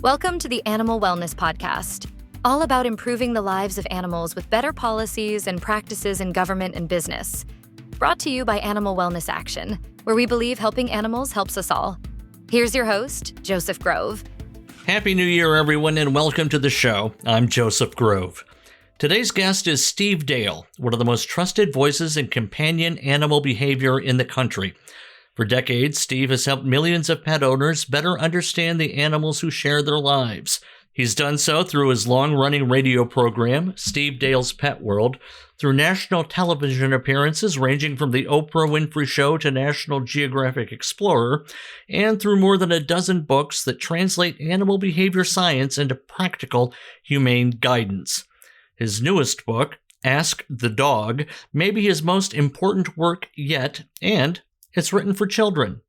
Welcome to the Animal Wellness Podcast, all about improving the lives of animals with better policies and practices in government and business. Brought to you by Animal Wellness Action, where we believe helping animals helps us all. Here's your host, Joseph Grove. Happy New Year, everyone, and welcome to the show. I'm Joseph Grove. Today's guest is Steve Dale, one of the most trusted voices in companion animal behavior in the country. For decades, Steve has helped millions of pet owners better understand the animals who share their lives. He's done so through his long-running radio program, Steve Dale's Pet World, through national television appearances ranging from The Oprah Winfrey Show to National Geographic Explorer, and through more than a dozen books that translate animal behavior science into practical, humane guidance. His newest book, Ask the Dog, may be his most important work yet, and it's written for children.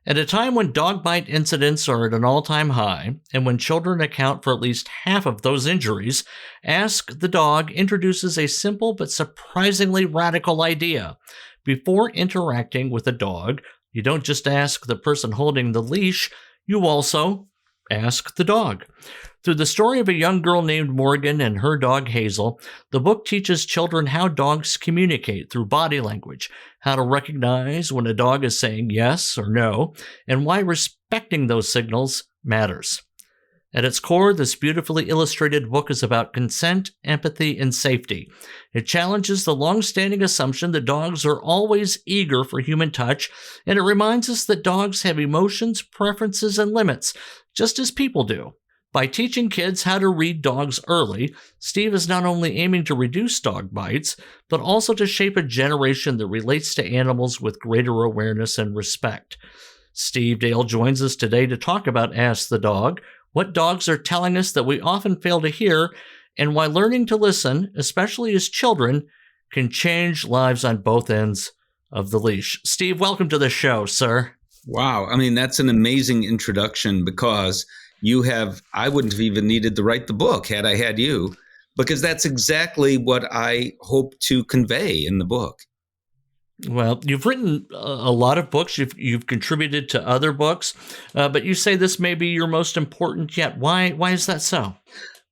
At a time when dog bite incidents are at an all-time high, and when children account for at least half of those injuries, Ask the Dog introduces a simple but surprisingly radical idea. Before interacting with a dog, you don't just ask the person holding the leash, you also ask the dog. Through the story of a young girl named Morgan and her dog Hazel, the book teaches children how dogs communicate through body language, how to recognize when a dog is saying yes or no, and why respecting those signals matters. At its core, this beautifully illustrated book is about consent, empathy, and safety. It challenges the long-standing assumption that dogs are always eager for human touch, and it reminds us that dogs have emotions, preferences, and limits, just as people do. By teaching kids how to read dogs early, Steve is not only aiming to reduce dog bites, but also to shape a generation that relates to animals with greater awareness and respect. Steve Dale joins us today to talk about Ask the Dog, what dogs are telling us that we often fail to hear, and why learning to listen, especially as children, can change lives on both ends of the leash. Steve, welcome to the show, sir. Wow. That's an amazing introduction because I wouldn't have even needed to write the book had I had you, because that's exactly what I hope to convey in the book. Well, you've written a lot of books. You've contributed to other books, but you say this may be your most important yet. Why is that so?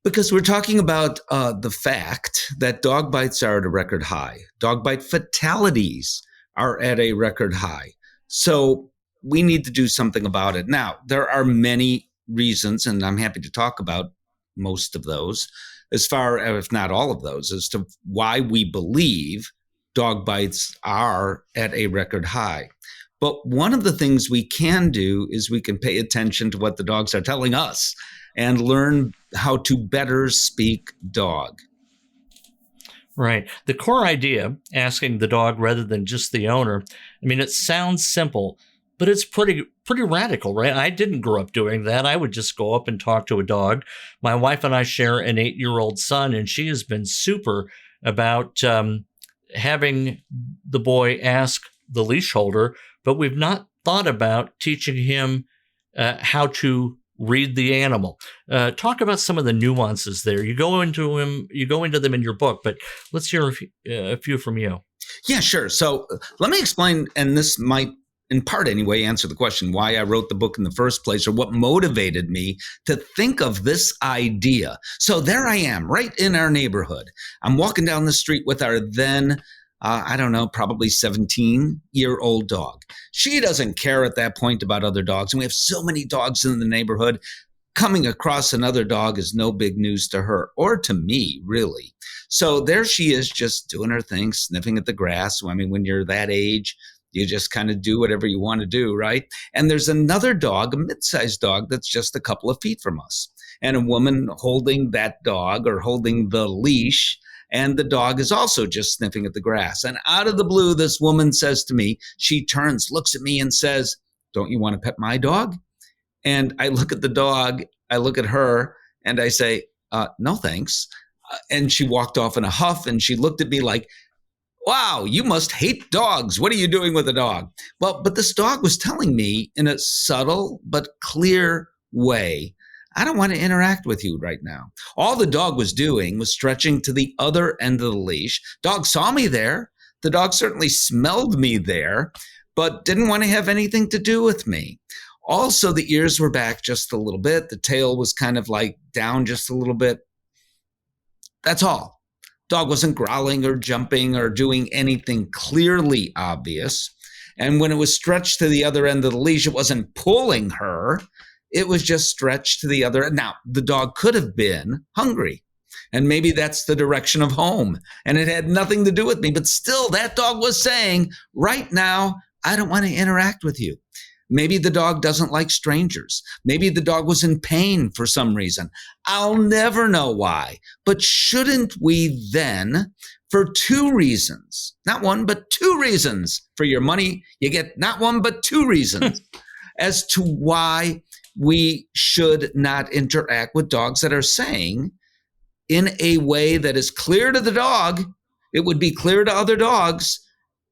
Because we're talking about the fact that dog bites are at a record high. Dog bite fatalities are at a record high. So we need to do something about it. Now, there are many reasons, and I'm happy to talk about most of those, as far as, if not all of those, as to why we believe dog bites are at a record high. But one of the things we can do is we can pay attention to what the dogs are telling us and learn how to better speak dog. Right. The core idea, asking the dog rather than just the owner, it sounds simple, but it's pretty radical, right? I didn't grow up doing that. I would just go up and talk to a dog. My wife and I share an 8-year-old son, and she has been super about having the boy ask the leash holder, but we've not thought about teaching him how to read the animal. Talk about some of the nuances there. You go into them in your book, but let's hear a few from you. Yeah, sure. So let me explain, and this might, in part anyway, answer the question why I wrote the book in the first place, or what motivated me to think of this idea. So there I am, right in our neighborhood. I'm walking down the street with our then, probably 17-year-old dog. She doesn't care at that point about other dogs. And we have so many dogs in the neighborhood. Coming across another dog is no big news to her, or to me, really. So there she is, just doing her thing, sniffing at the grass. When you're that age, you just kind of do whatever you want to do, right? And there's another dog, a mid-sized dog, that's just a couple of feet from us. And a woman holding that dog, or holding the leash, and the dog is also just sniffing at the grass. And out of the blue, this woman says to me, she turns, looks at me and says, "Don't you want to pet my dog?" And I look at the dog, I look at her, and I say, "No, thanks." And she walked off in a huff, and she looked at me like, "Wow, you must hate dogs. What are you doing with a dog?" Well, but this dog was telling me in a subtle but clear way, "I don't want to interact with you right now." All the dog was doing was stretching to the other end of the leash. Dog saw me there. The dog certainly smelled me there, but didn't want to have anything to do with me. Also, the ears were back just a little bit. The tail was kind of like down just a little bit. That's all. Dog wasn't growling or jumping or doing anything clearly obvious. And when it was stretched to the other end of the leash, it wasn't pulling her. It was just stretched to the other end. Now, the dog could have been hungry. And maybe that's the direction of home. And it had nothing to do with me. But still, that dog was saying, right now, I don't want to interact with you. Maybe the dog doesn't like strangers. Maybe the dog was in pain for some reason. I'll never know why. But shouldn't we then, for two reasons, not one, but two reasons, for your money, you get not one, but two reasons as to why we should not interact with dogs that are saying in a way that is clear to the dog, it would be clear to other dogs,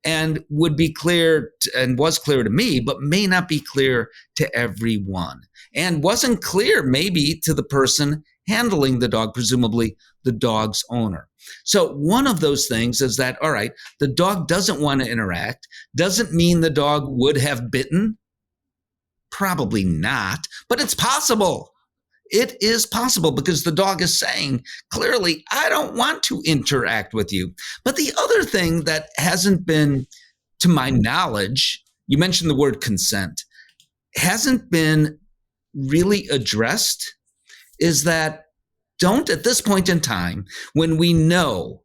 and would be clear and was clear to me, but may not be clear to everyone. And wasn't clear maybe to the person handling the dog, presumably the dog's owner. So one of those things is that, all right, the dog doesn't want to interact. Doesn't mean the dog would have bitten. Probably not, but it's possible. It is possible because the dog is saying clearly, I don't want to interact with you. But the other thing that hasn't been, to my knowledge, you mentioned the word consent, hasn't been really addressed is that don't at this point in time, when we know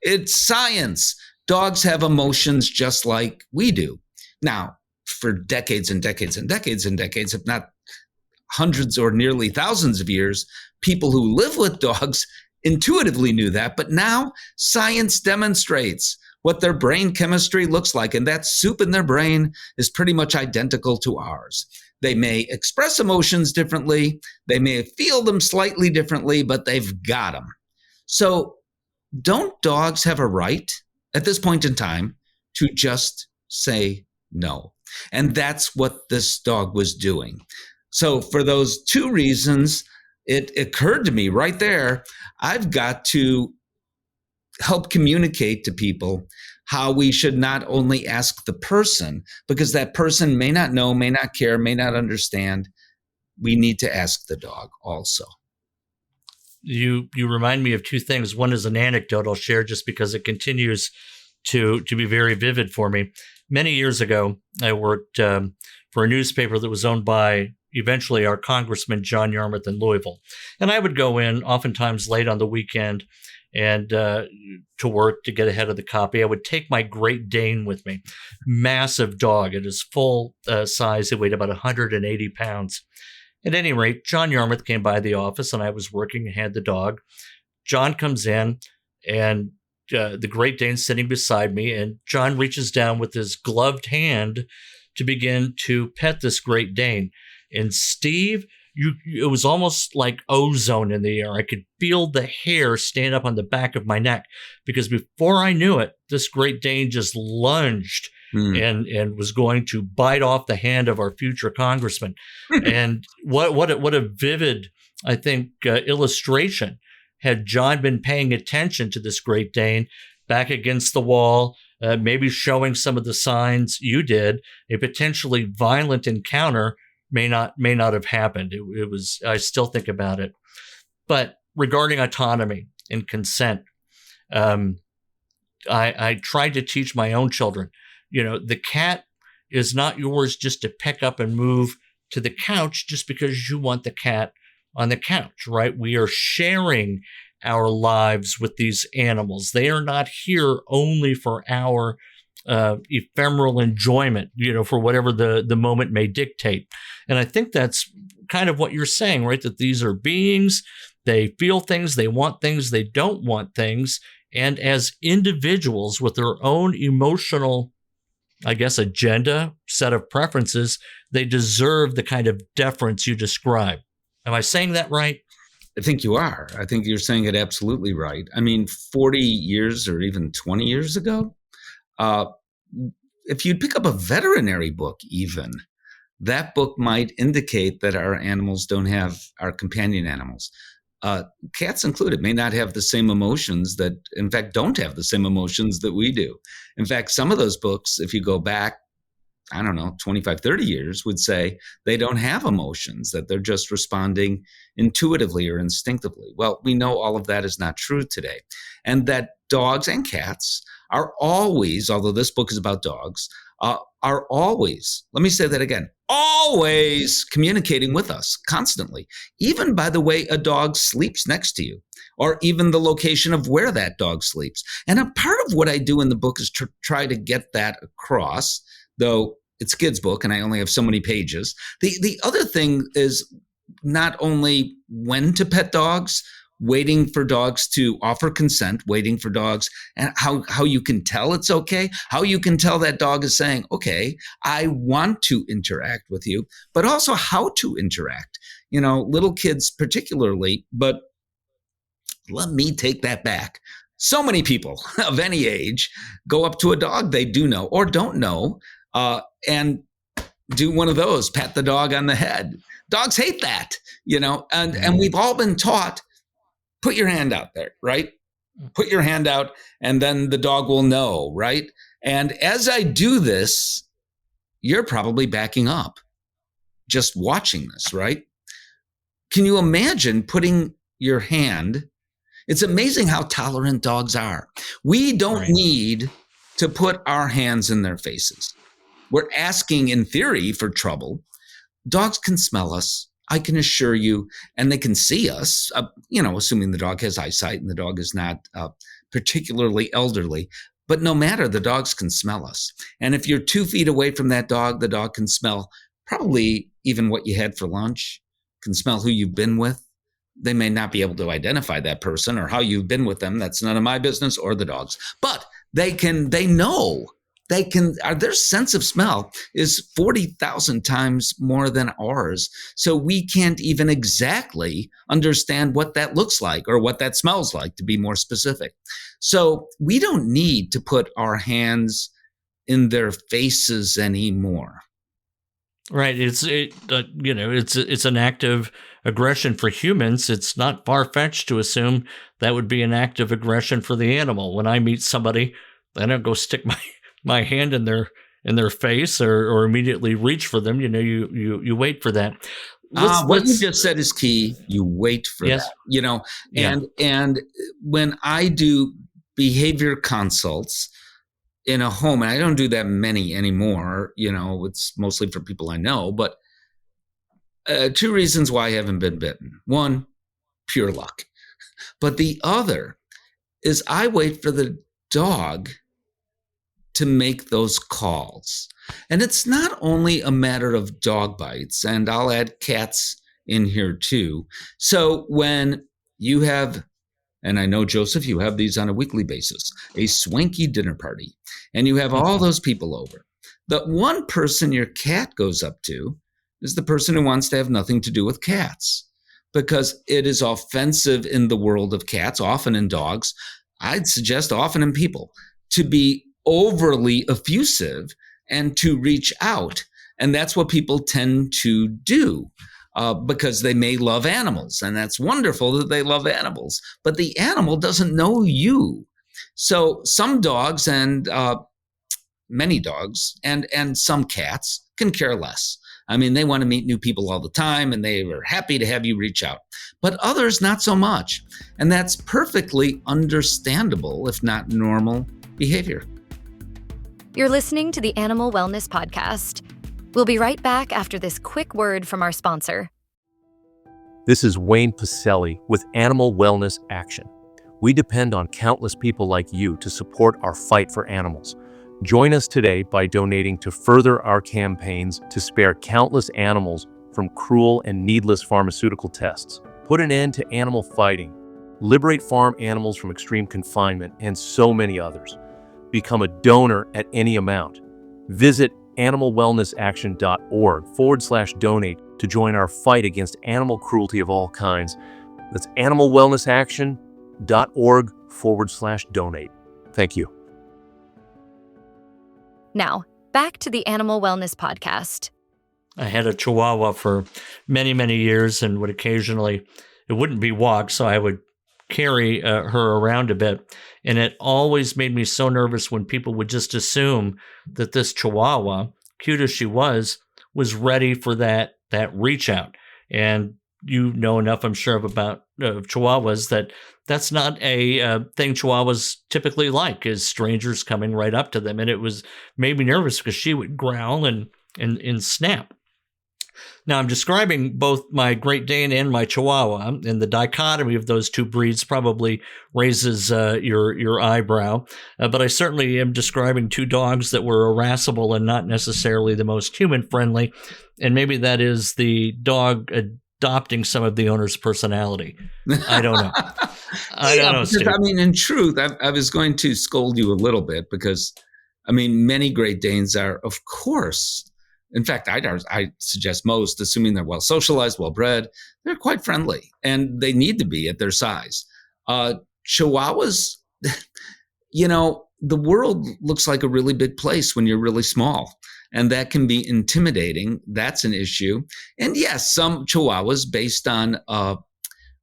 it's science, dogs have emotions just like we do. Now, for decades and decades and decades and decades, if not hundreds or nearly thousands of years, people who live with dogs intuitively knew that. But now science demonstrates what their brain chemistry looks like. And that soup in their brain is pretty much identical to ours. They may express emotions differently. They may feel them slightly differently, but they've got them. So don't dogs have a right at this point in time to just say no? And that's what this dog was doing. So for those two reasons, it occurred to me right there, I've got to help communicate to people how we should not only ask the person, because that person may not know, may not care, may not understand. We need to ask the dog also. You remind me of two things. One is an anecdote I'll share just because it continues to be very vivid for me. Many years ago, I worked for a newspaper that was owned by eventually our Congressman John Yarmouth in Louisville. And I would go in oftentimes late on the weekend and to work to get ahead of the copy. I would take my Great Dane with me, massive dog. At his full size, it weighed about 180 pounds. At any rate, John Yarmouth came by the office and I was working and had the dog. John comes in and the Great Dane's sitting beside me, and John reaches down with his gloved hand to begin to pet this Great Dane. And Steve, it was almost like ozone in the air. I could feel the hair stand up on the back of my neck because before I knew it, this Great Dane just lunged and was going to bite off the hand of our future congressman. And what a vivid, I think, illustration. Had John been paying attention to this Great Dane back against the wall, maybe showing some of the signs you did, a potentially violent encounter may not have happened. It was, I still think about it. But regarding autonomy and consent, I tried to teach my own children, the cat is not yours just to pick up and move to the couch just because you want the cat on the couch, right? We are sharing our lives with these animals. They are not here only for our ephemeral enjoyment, for whatever the moment may dictate. And I think that's kind of what you're saying, right? That these are beings, they feel things, they want things, they don't want things. And as individuals with their own emotional, I guess, agenda, set of preferences, they deserve the kind of deference you describe. Am I saying that right? I think you are. I think you're saying it absolutely right. I mean, 40 years or even 20 years ago, if you'd pick up a veterinary book even, that book might indicate that our animals don't have, our companion animals, cats included, may not have the same emotions that, in fact, don't have the same emotions that we do. In fact, some of those books, if you go back I don't know, 25, 30 years would say they don't have emotions, that they're just responding intuitively or instinctively. Well, we know all of that is not true today. And that dogs and cats are always, although this book is about dogs, are always, let me say that again, always communicating with us constantly, even by the way a dog sleeps next to you, or even the location of where that dog sleeps. And a part of what I do in the book is try to get that across, though it's a kid's book and I only have so many pages. The other thing is not only when to pet dogs, waiting for dogs to offer consent, waiting for dogs, and how you can tell it's okay, how you can tell that dog is saying, okay, I want to interact with you, but also how to interact. Little kids particularly, but let me take that back. So many people of any age go up to a dog they do know or don't know, and do one of those, pat the dog on the head. Dogs hate that, and we've all been taught, put your hand out there, right? Put your hand out and then the dog will know, right? And as I do this, you're probably backing up, just watching this, right? Can you imagine putting your hand? It's amazing how tolerant dogs are. We don't need to put our hands in their faces. We're asking, in theory, for trouble. Dogs can smell us, I can assure you, and they can see us, assuming the dog has eyesight and the dog is not particularly elderly. But no matter, the dogs can smell us. And if you're 2 feet away from that dog, the dog can smell probably even what you had for lunch, can smell who you've been with. They may not be able to identify that person or how you've been with them. That's none of my business or the dog's. But they know. Their sense of smell is 40,000 times more than ours. So we can't even exactly understand what that looks like or what that smells like, to be more specific. So we don't need to put our hands in their faces anymore. Right. It's an act of aggression for humans. It's not far-fetched to assume that would be an act of aggression for the animal. When I meet somebody, I don't go stick my hand in their face or immediately reach for them. You wait for that. What you just said is key. You wait for that. And when I do behavior consults in a home, and I don't do that many anymore, it's mostly for people I know, but 2 reasons why I haven't been bitten. One, pure luck. But the other is I wait for the dog to make those calls. And it's not only a matter of dog bites, and I'll add cats in here too. So when you have, and I know, Joseph, you have these on a weekly basis, a swanky dinner party, and you have all those people over, the one person your cat goes up to is the person who wants to have nothing to do with cats, because it is offensive in the world of cats, often in dogs, I'd suggest often in people, to be overly effusive and to reach out. And that's what people tend to do because they may love animals. And that's wonderful that they love animals. But the animal doesn't know you. So some dogs and many dogs and some cats can care less. I mean, they want to meet new people all the time and they are happy to have you reach out. But others, not so much. And that's perfectly understandable, if not normal behavior. You're listening to the Animal Wellness Podcast. We'll be right back after this quick word from our sponsor. This is Wayne Pacelli with Animal Wellness Action. We depend on countless people like you to support our fight for animals. Join us today by donating to further our campaigns to spare countless animals from cruel and needless pharmaceutical tests. Put an end to animal fighting, liberate farm animals from extreme confinement, and so many others. Become a donor at any amount. Visit animalwellnessaction.org/donate to join our fight against animal cruelty of all kinds. That's animalwellnessaction.org/donate. Thank you. Now, back to the Animal Wellness Podcast. I had a Chihuahua for many, many years and would occasionally, it wouldn't be walked, so I would carry her around a bit. And it always made me so nervous when people would just assume that this Chihuahua cute as she was ready for that reach out. And you know enough, I'm sure, about Chihuahuas that's not a thing Chihuahuas typically like, is strangers coming right up to them. And it made me nervous because she would growl and snap. Now, I'm describing both my Great Dane and my Chihuahua, and the dichotomy of those two breeds probably raises your eyebrow. But I certainly am describing two dogs that were irascible and not necessarily the most human-friendly. And maybe that is the dog adopting some of the owner's personality. I don't know. I don't know, Steve. I mean, in truth, I was going to scold you a little bit because, I mean, many Great Danes are, of course, in fact, I suggest most, assuming they're well socialized, well bred, they're quite friendly, and they need to be at their size. Chihuahuas, you know, the world looks like a really big place when you're really small, and that can be intimidating. That's an issue. And yes, some Chihuahuas, based on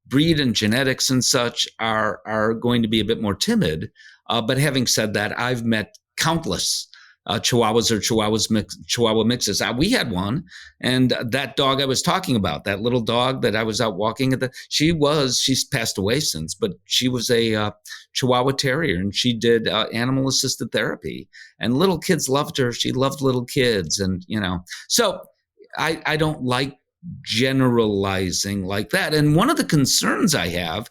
breed and genetics and such, are going to be a bit more timid. But having said that, I've met countless Chihuahuas or Chihuahua mixes. We had one, and that dog I was talking about, that little dog that I was out walking she's passed away since, but she was a Chihuahua Terrier, and she did animal assisted therapy, and little kids loved her. She loved little kids, and so I don't like generalizing like that. And one of the concerns I have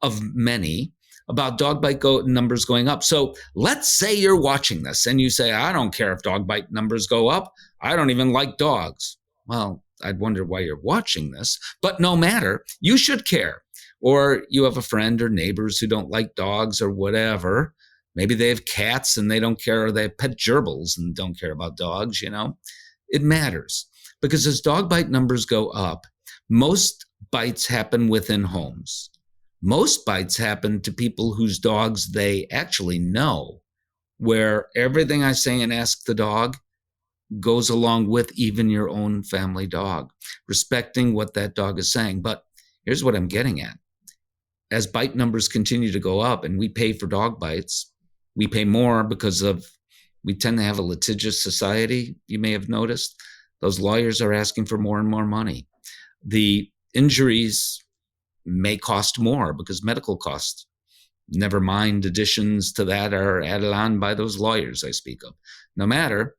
of many about dog bite numbers going up. So let's say you're watching this and you say, I don't care if dog bite numbers go up. I don't even like dogs. Well, I'd wonder why you're watching this, but no matter, you should care. Or you have a friend or neighbors who don't like dogs or whatever. Maybe they have cats and they don't care, or they have pet gerbils and don't care about dogs, It matters because as dog bite numbers go up, most bites happen within homes. Most bites happen to people whose dogs they actually know, where everything I say and ask the dog goes along with even your own family dog, respecting what that dog is saying. But here's what I'm getting at. As bite numbers continue to go up and we pay for dog bites, we pay more because we tend to have a litigious society, you may have noticed. Those lawyers are asking for more and more money. The injuries may cost more because medical costs, never mind additions to that, are added on by those lawyers I speak of. No matter,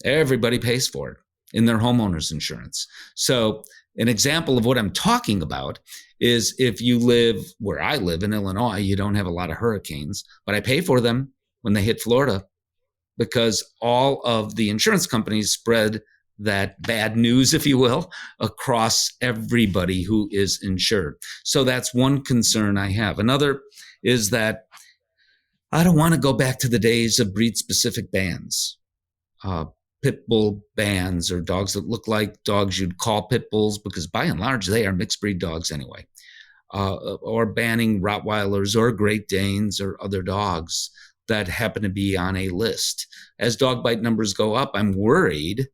everybody pays for it in their homeowner's insurance. So an example of what I'm talking about is if you live where I live in Illinois, you don't have a lot of hurricanes, but I pay for them when they hit Florida because all of the insurance companies spread that bad news, if you will, across everybody who is insured. So that's one concern I have. Another is that I don't want to go back to the days of breed-specific bans, pit bull bans, or dogs that look like dogs you'd call pit bulls, because by and large, they are mixed breed dogs anyway, or banning Rottweilers or Great Danes or other dogs that happen to be on a list. As dog bite numbers go up, I'm worried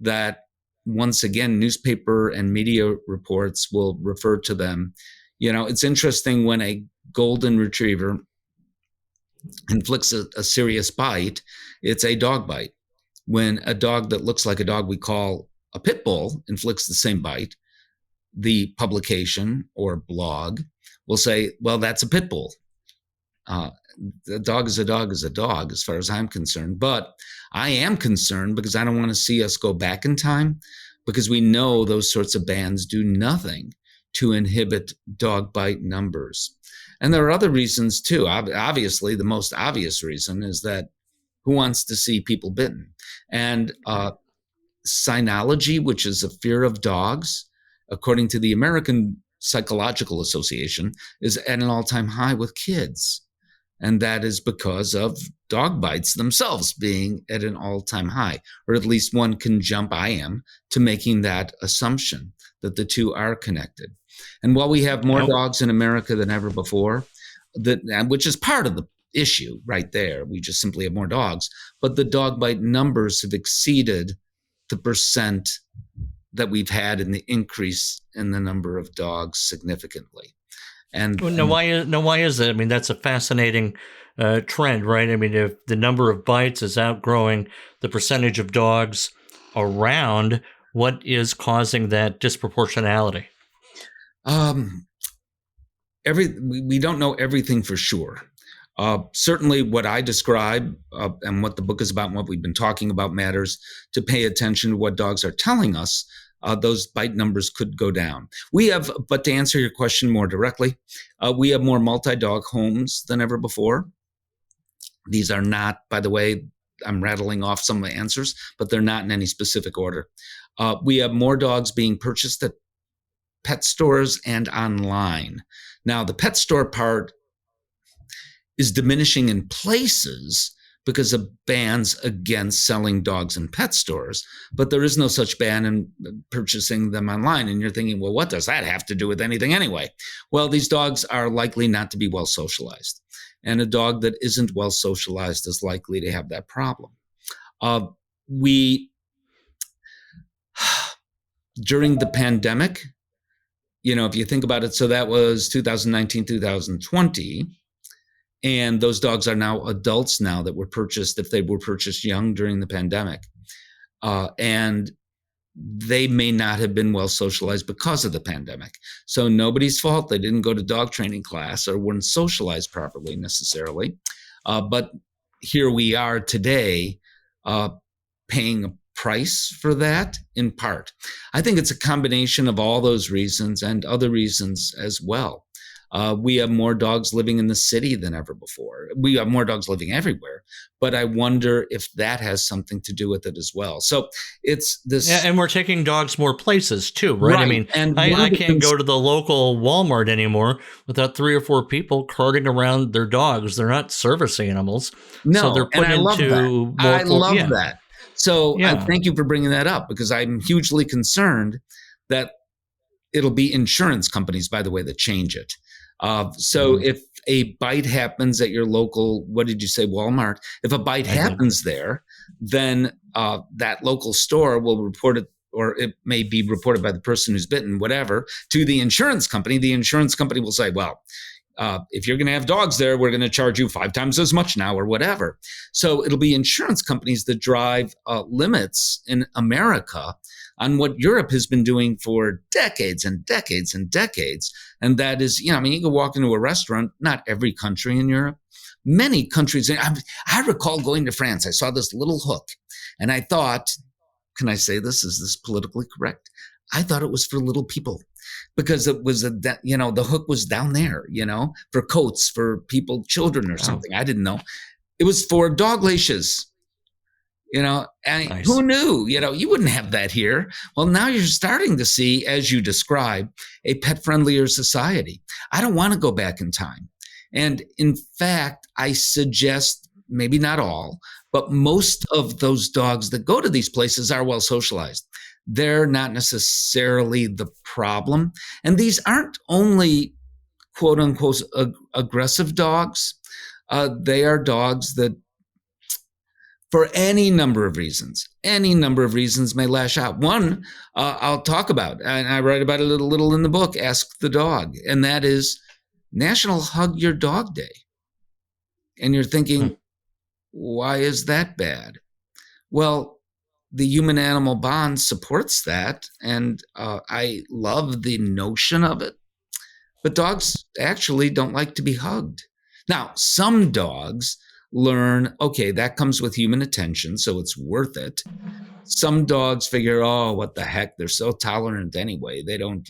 that once again, newspaper and media reports will refer to them. It's interesting when a golden retriever inflicts a serious bite, it's a dog bite. When a dog that looks like a dog we call a pit bull inflicts the same bite, the publication or blog will say, well, that's a pit bull. A dog is a dog is a dog, as far as I'm concerned. But I am concerned because I don't want to see us go back in time, because we know those sorts of bans do nothing to inhibit dog bite numbers. And there are other reasons too. Obviously, the most obvious reason is that who wants to see people bitten? And cynology, which is a fear of dogs, according to the American Psychological Association, is at an all-time high with kids. And that is because of dog bites themselves being at an all-time high, or at least one can jump, I am, to making that assumption that the two are connected. And while we have more dogs in America than ever before, which is part of the issue right there, we just simply have more dogs, but the dog bite numbers have exceeded the percent that we've had in the increase in the number of dogs significantly. And why is that? I mean, that's a fascinating trend, right? I mean, if the number of bites is outgrowing the percentage of dogs around what is causing that disproportionality? We don't know everything for sure. Certainly what I describe and what the book is about and what we've been talking about matters to pay attention to what dogs are telling us. Those bite numbers could go down. But to answer your question more directly, we have more multi-dog homes than ever before. These are not, by the way, I'm rattling off some of the answers, but they're not in any specific order. We have more dogs being purchased at pet stores and online. Now, the pet store part is diminishing in places because of bans against selling dogs in pet stores, but there is no such ban in purchasing them online. And you're thinking, well, what does that have to do with anything anyway? Well, these dogs are likely not to be well socialized. And a dog that isn't well socialized is likely to have that problem. During the pandemic, if you think about it, so that was 2019, 2020. And those dogs are now adults now that were purchased, if they were purchased young during the pandemic. And they may not have been well socialized because of the pandemic. So nobody's fault. They didn't go to dog training class or weren't socialized properly necessarily. But here we are today paying a price for that in part. I think it's a combination of all those reasons and other reasons as well. We have more dogs living in the city than ever before. We have more dogs living everywhere, but I wonder if that has something to do with it as well. So it's this. Yeah, and we're taking dogs more places too, right? I mean, And I can't go to the local Walmart anymore without 3 or 4 people carting around their dogs. They're not service animals. No, so they're put and I love into that. more. I love that. So Yeah. thank you for bringing that up, because I'm hugely concerned that it'll be insurance companies, by the way, that change it. If a bite happens at your local, what did you say, Walmart? If a bite happens there, then that local store will report it, or it may be reported by the person who's bitten, whatever, to the insurance company. The insurance company will say, well, if you're going to have dogs there, we're going to charge you 5 times as much now, or whatever. So it'll be insurance companies that drive limits in America on what Europe has been doing for decades and decades and decades. And that is, you can walk into a restaurant, not every country in Europe, many countries. I recall going to France. I saw this little hook and I thought, can I say this? Is this politically correct? I thought it was for little people, because it was the hook was down there, for coats for people, children or something. I didn't know. It was for dog leashes. And Nice. Who knew? You wouldn't have that here. Well, now you're starting to see, as you describe, a pet-friendlier society. I don't want to go back in time. And in fact, I suggest, maybe not all, but most of those dogs that go to these places are well socialized. They're not necessarily the problem. And these aren't only, quote unquote, aggressive dogs. They are dogs that, for any number of reasons, may lash out. One, I'll talk about, and I write about it a little in the book, Ask the Dog, and that is National Hug Your Dog Day. And you're thinking, why is that bad? Well, the human-animal bond supports that, and I love the notion of it. But dogs actually don't like to be hugged. Now, some dogs learn, okay, that comes with human attention, so it's worth it. Some dogs figure, oh, what the heck, they're so tolerant anyway. They don't,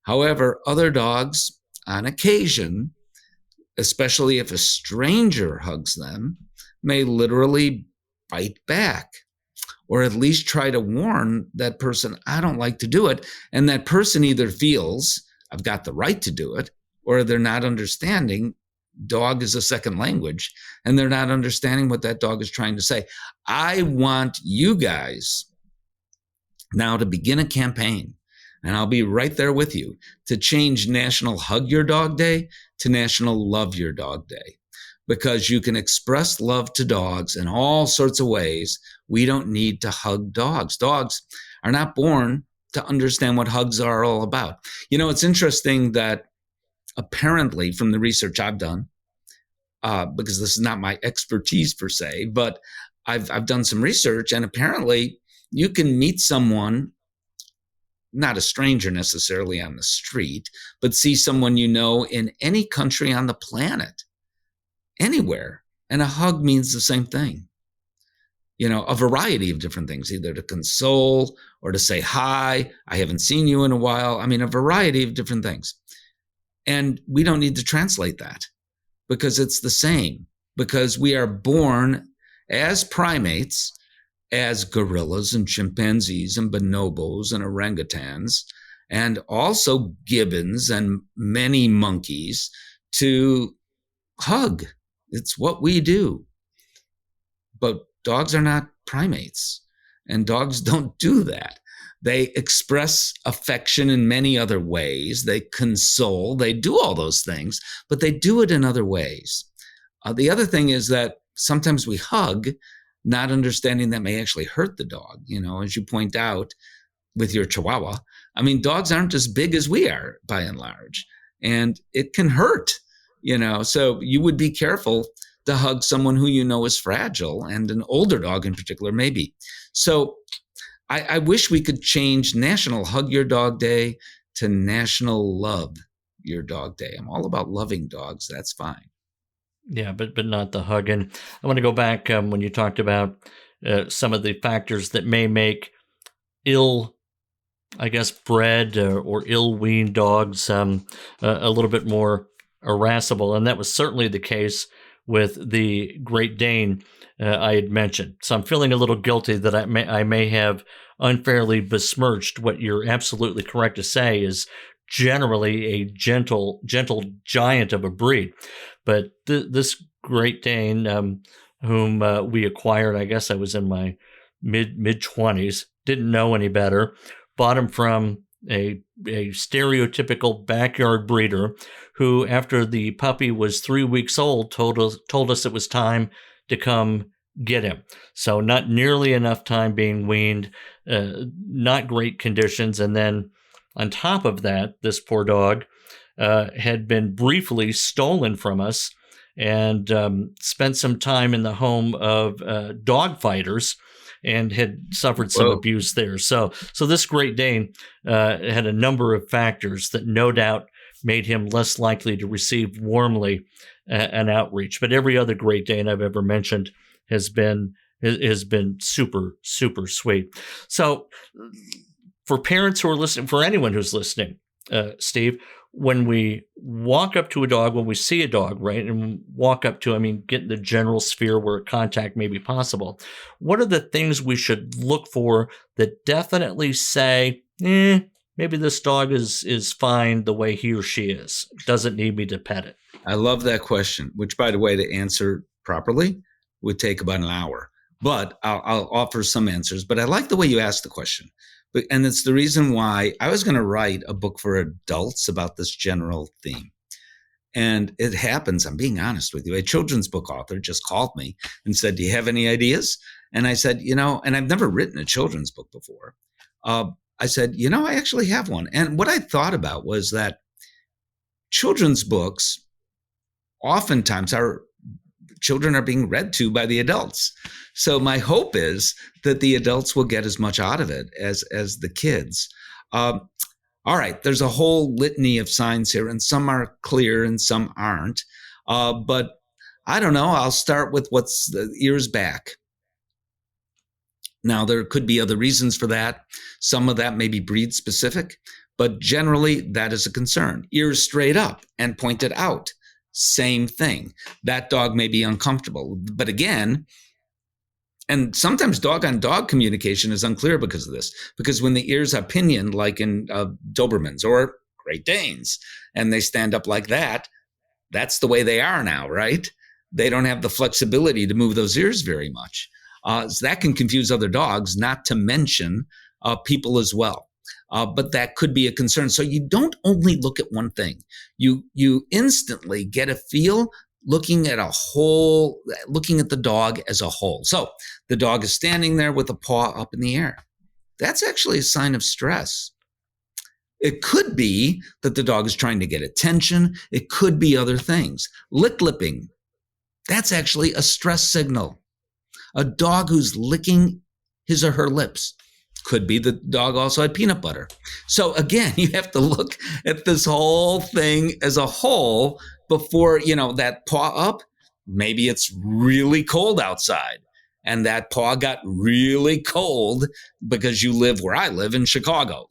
However, other dogs, on occasion, especially if a stranger hugs them, may literally bite back, or at least try to warn that person, I don't like to do it. And that person either feels, I've got the right to do it, or they're not understanding dog is a second language, and they're not understanding what that dog is trying to say. I want you guys now to begin a campaign, and I'll be right there with you, to change National Hug Your Dog Day to National Love Your Dog Day, because you can express love to dogs in all sorts of ways. We don't need to hug dogs. Dogs are not born to understand what hugs are all about. It's interesting that apparently, from the research I've done, because this is not my expertise per se, but I've done some research, and apparently you can meet someone, not a stranger necessarily on the street, but see someone you know in any country on the planet, anywhere. And a hug means the same thing. A variety of different things, either to console or to say, hi, I haven't seen you in a while. I mean, a variety of different things. And we don't need to translate that because it's the same, because we are born as primates, as gorillas and chimpanzees and bonobos and orangutans, and also gibbons and many monkeys, to hug. It's what we do. But dogs are not primates, and dogs don't do that. They express affection in many other ways. They console. They do all those things, but they do it in other ways. The other thing is that sometimes we hug, not understanding that may actually hurt the dog. As you point out with your Chihuahua, I mean, dogs aren't as big as we are by and large, and it can hurt, so you would be careful to hug someone who is fragile, and an older dog in particular, maybe. So I wish we could change National Hug Your Dog Day to National Love Your Dog Day. I'm all about loving dogs. That's fine. Yeah, but not the hug. And I want to go back when you talked about some of the factors that may make bred or ill-weaned dogs a little bit more irascible. And that was certainly the case with the Great Dane I had mentioned. So I'm feeling a little guilty that I may have unfairly besmirched what you're absolutely correct to say is generally a gentle giant of a breed. But this Great Dane, whom we acquired, I guess I was in my mid-20s, didn't know any better, bought him from a stereotypical backyard breeder who, after the puppy was 3 weeks old, told us it was time to come get him. So not nearly enough time being weaned, not great conditions. And then on top of that, this poor dog had been briefly stolen from us and spent some time in the home of dog fighters and had suffered some abuse there. So this Great Dane had a number of factors that no doubt made him less likely to receive warmly an outreach. But every other Great Dane I've ever mentioned has been super, super sweet. So for parents who are listening, for anyone who's listening, Steve, when we walk up to a dog, when we see a dog, right, and walk up to, get in the general sphere where contact may be possible, what are the things we should look for that definitely say, maybe this dog is fine the way he or she is, doesn't need me to pet it? I love that question, which, by the way, to answer properly would take about an hour. But I'll offer some answers. But I like the way you asked the question. And it's the reason why I was going to write a book for adults about this general theme. And it happens, I'm being honest with you, a children's book author just called me and said, do you have any ideas? And I said, and I've never written a children's book before. I said, I actually have one. And what I thought about was that children's books oftentimes children are being read to by the adults. So my hope is that the adults will get as much out of it as the kids. All right, there's a whole litany of signs here, and some are clear and some aren't. But I don't know. I'll start with what's the ears back. Now, there could be other reasons for that. Some of that may be breed specific, but generally that is a concern. Ears straight up and pointed out. Same thing. That dog may be uncomfortable. But again, and sometimes dog-on-dog communication is unclear because of this. Because when the ears are pinioned, like in Dobermans or Great Danes, and they stand up like that, that's the way they are now, right? They don't have the flexibility to move those ears very much. So that can confuse other dogs, not to mention people as well. But that could be a concern. So you don't only look at one thing. You instantly get a feel looking at the dog as a whole. So the dog is standing there with a paw up in the air. That's actually a sign of stress. It could be that the dog is trying to get attention. It could be other things. Lipping, that's actually a stress signal. A dog who's licking his or her lips. Could be the dog also had peanut butter. So again, you have to look at this whole thing as a whole before, that paw up. Maybe it's really cold outside and that paw got really cold because you live where I live in Chicago,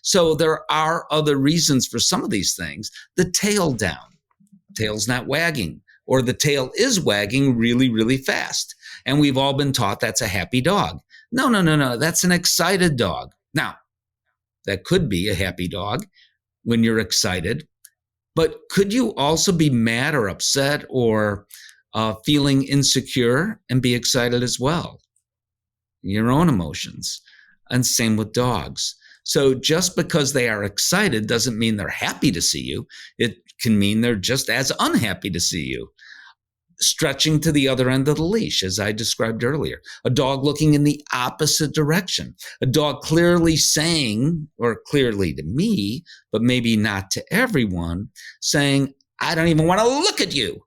So there are other reasons for some of these things. The tail down, tail's not wagging, or the tail is wagging really, really fast. And we've all been taught that's a happy dog. No. That's an excited dog. Now, that could be a happy dog when you're excited, but could you also be mad or upset or feeling insecure and be excited as well? Your own emotions. And same with dogs. So just because they are excited doesn't mean they're happy to see you. It can mean they're just as unhappy to see you. Stretching to the other end of the leash, as I described earlier. A dog looking in the opposite direction. A dog clearly saying, or clearly to me, but maybe not to everyone, saying, I don't even want to look at you.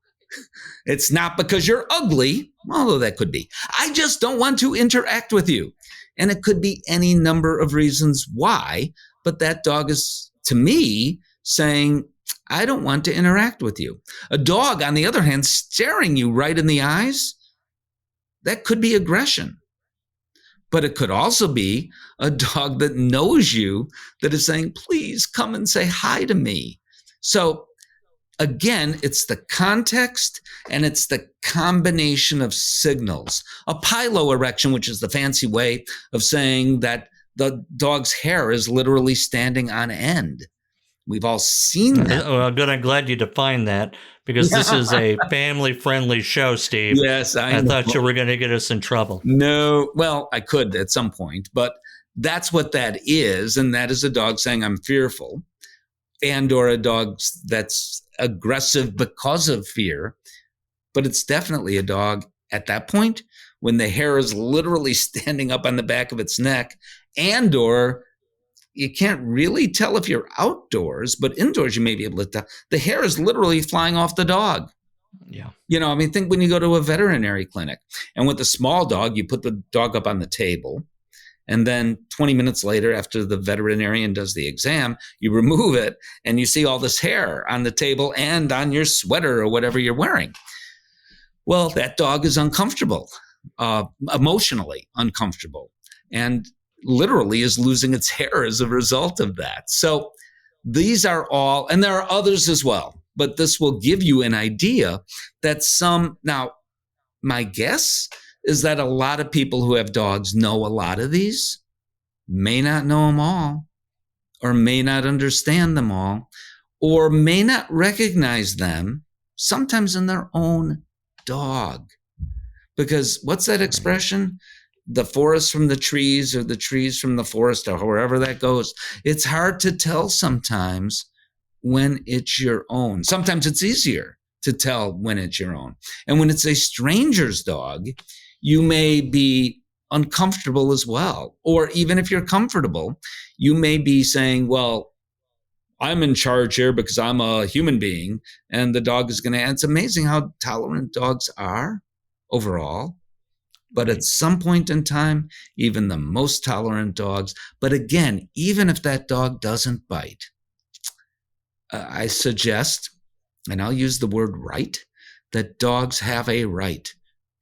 It's not because you're ugly, although that could be. I just don't want to interact with you. And it could be any number of reasons why, but that dog is, to me, saying, I don't want to interact with you. A dog, on the other hand, staring you right in the eyes, that could be aggression. But it could also be a dog that knows you, that is saying, please come and say hi to me. So again, it's the context and it's the combination of signals. A piloerection, which is the fancy way of saying that the dog's hair is literally standing on end. We've all seen that. Well, good. I'm glad you defined that because this is a family-friendly show, Steve. Yes, I thought you were going to get us in trouble. No, well, I could at some point, but that's what that is. And that is a dog saying, I'm fearful, and or a dog that's aggressive because of fear. But it's definitely a dog at that point when the hair is literally standing up on the back of its neck, and or you can't really tell if you're outdoors, but indoors you may be able to tell. The hair is literally flying off the dog. Yeah. Think when you go to a veterinary clinic and with a small dog, you put the dog up on the table. And then 20 minutes later, after the veterinarian does the exam, you remove it and you see all this hair on the table and on your sweater or whatever you're wearing. Well, that dog is uncomfortable, emotionally uncomfortable. And literally is losing its hair as a result of that. So these are all, and there are others as well, but this will give you an idea that now my guess is that a lot of people who have dogs know a lot of these, may not know them all, or may not understand them all, or may not recognize them sometimes in their own dog. Because what's that expression? The forest from the trees or the trees from the forest or wherever that goes. It's hard to tell sometimes when it's your own. Sometimes it's easier to tell when it's your own. And when it's a stranger's dog, you may be uncomfortable as well. Or even if you're comfortable, you may be saying, well, I'm in charge here because I'm a human being and the dog is going to, it's amazing how tolerant dogs are overall. But at some point in time, even the most tolerant dogs, but again, even if that dog doesn't bite, I suggest, and I'll use the word right, that dogs have a right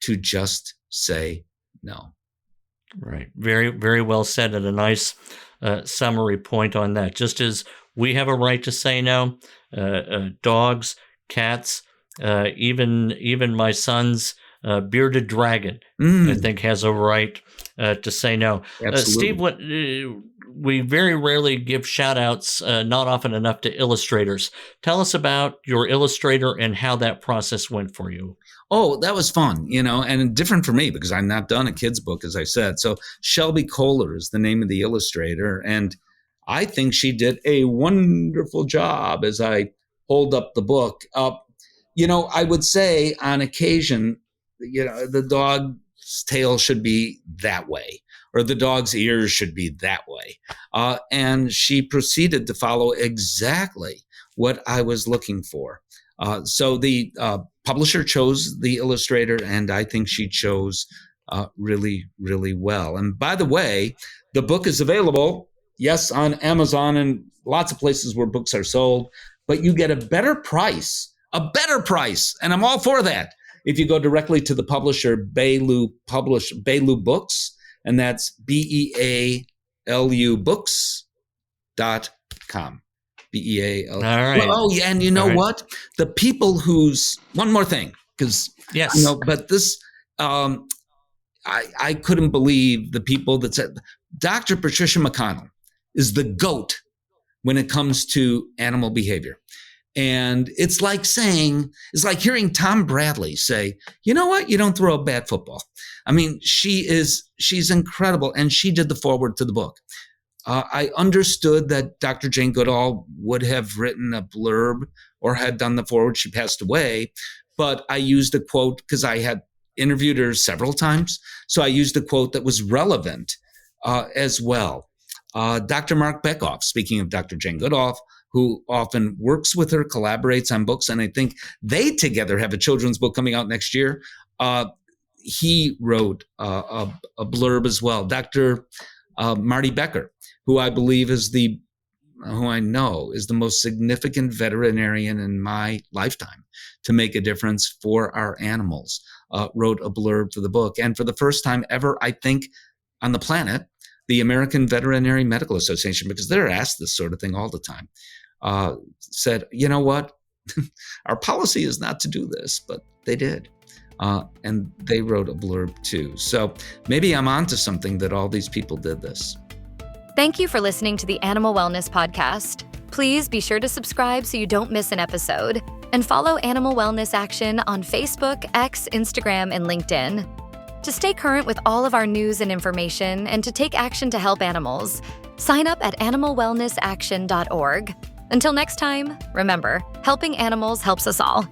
to just say no. Right. Very, very well said, and a nice summary point on that. Just as we have a right to say no, dogs, cats, even my son's bearded dragon, I think, has a right to say no. Steve, we very rarely give shout outs, not often enough, to illustrators. Tell us about your illustrator and how that process went for you. Oh, that was fun, and different for me because I'm not done a kid's book, as I said. So Shelby Kohler is the name of the illustrator. And I think she did a wonderful job as I hold up the book. I would say on occasion, the dog's tail should be that way, or the dog's ears should be that way. And she proceeded to follow exactly what I was looking for. So the publisher chose the illustrator, and I think she chose really, really well. And by the way, the book is available, yes, on Amazon and lots of places where books are sold, but you get a better price, and I'm all for that. If you go directly to the publisher, Bealu Books, and that's BEALU Books.com. BEAL. All right. Well, oh, yeah, and you know what? The people one more thing, because yes, but this, I couldn't believe the people that said Dr. Patricia McConnell is the GOAT when it comes to animal behavior. And it's like hearing Tom Bradley say, you know what? You don't throw a bad football. I mean, she's incredible. And she did the foreword to the book. I understood that Dr. Jane Goodall would have written a blurb or had done the foreword. She passed away, but I used a quote because I had interviewed her several times. So I used a quote that was relevant as well. Dr. Mark Bekoff, speaking of Dr. Jane Goodall, who often works with her, collaborates on books, and I think they together have a children's book coming out next year. He wrote a blurb as well. Dr. Marty Becker, who I believe who I know is the most significant veterinarian in my lifetime to make a difference for our animals, wrote a blurb for the book. And for the first time ever, I think, on the planet, the American Veterinary Medical Association, because they're asked this sort of thing all the time, said, you know what? Our policy is not to do this, but they did. And they wrote a blurb too. So maybe I'm onto something that all these people did this. Thank you for listening to the Animal Wellness Podcast. Please be sure to subscribe so you don't miss an episode, and follow Animal Wellness Action on Facebook, X, Instagram, and LinkedIn. To stay current with all of our news and information and to take action to help animals, sign up at animalwellnessaction.org. Until next time, remember, helping animals helps us all.